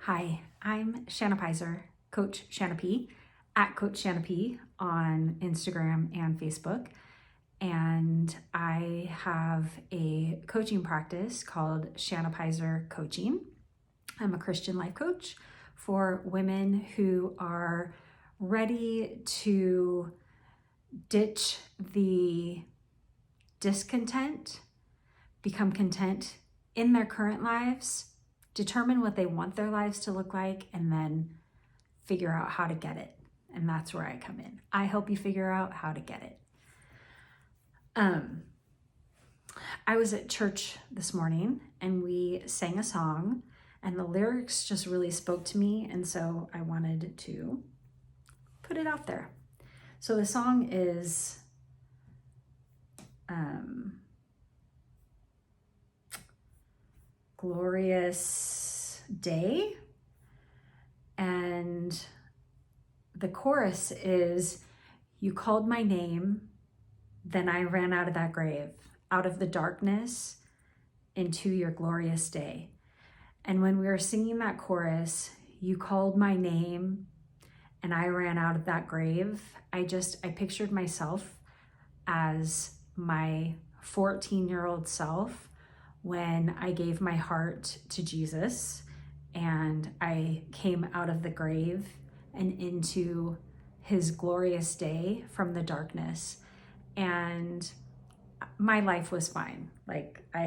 Hi, I'm Shanna Pizer, Coach Shanna P, at Coach Shanna P on Instagram and Facebook. And I have a coaching practice called Shanna Pizer Coaching. I'm a Christian life coach for women who are ready to ditch the discontent, become content in their current lives, determine what they want their lives to look like, and then figure out how to get it. And that's where I come in. I help you figure out how to get it. I was at church this morning and we sang a song and the lyrics just really spoke to me. And so I wanted to put it out there. So the song is Glorious Day. And the chorus is, you called my name, then I ran out of that grave, out of the darkness into your glorious day. And when we were singing that chorus, you called my name and I ran out of that grave, I pictured myself as my 14-year-old self when I gave my heart to Jesus and I came out of the grave and into his glorious day from the darkness. And my life was fine. Like I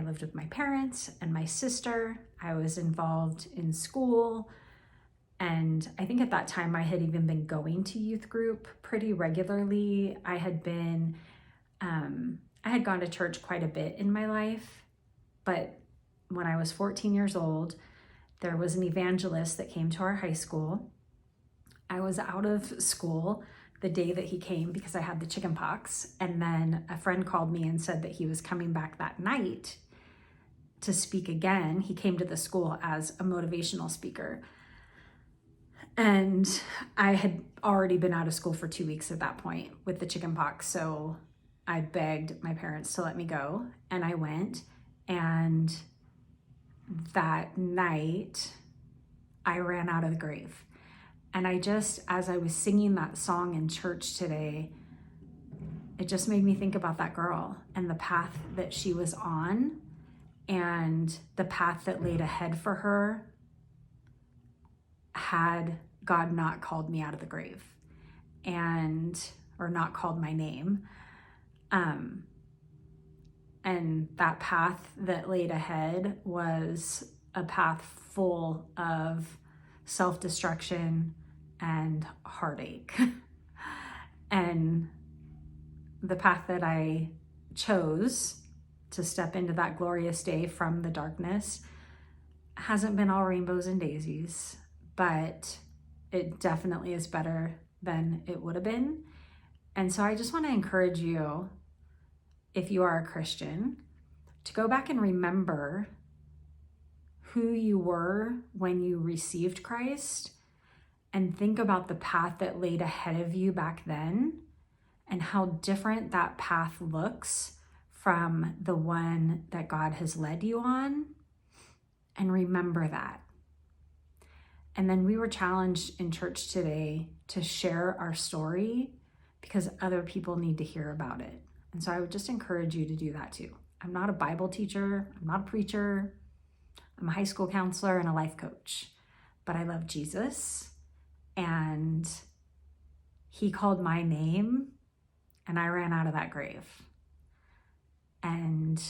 lived with my parents and my sister. I was involved in school. And I think at that time I had even been going to youth group pretty regularly. I had gone to church quite a bit in my life, but when I was 14 years old, there was an evangelist that came to our high school. I was out of school the day that he came because I had the chicken pox. And then a friend called me and said that he was coming back that night to speak again. He came to the school as a motivational speaker. And I had already been out of school for 2 weeks at that point with the chicken pox. So I begged my parents to let me go. And I went. And that night, I ran out of the grave. And as I was singing that song in church today, it just made me think about that girl and the path that she was on and the path that laid ahead for her had God not called me out of the grave or not called my name. And that path that laid ahead was a path full of self-destruction and heartache. And the path that I chose to step into that glorious day from the darkness hasn't been all rainbows and daisies, but it definitely is better than it would have been. And so I just want to encourage you, if you are a Christian, to go back and remember who you were when you received Christ and think about the path that laid ahead of you back then and how different that path looks from the one that God has led you on. And remember that. And then we were challenged in church today to share our story because other people need to hear about it. And so I would just encourage you to do that too. I'm not a Bible teacher. I'm not a preacher. I'm a high school counselor and a life coach, but I love Jesus and he called my name and I ran out of that grave. And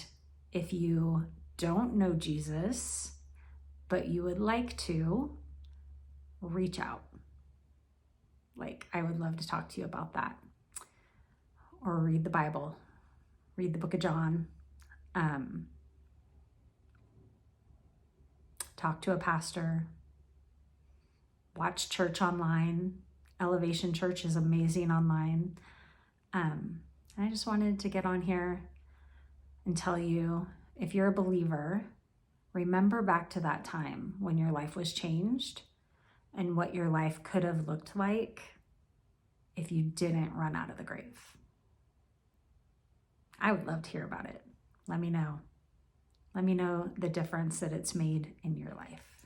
if you don't know Jesus, but you would like to, reach out. Like, I would love to talk to you about that. Or read the Bible, read the book of John, talk to a pastor, watch church online. Elevation Church is amazing online. And I just wanted to get on here and tell you, if you're a believer, remember back to that time when your life was changed and what your life could have looked like if you didn't run out of the grave. I would love to hear about it. Let me know. Let me know the difference that it's made in your life.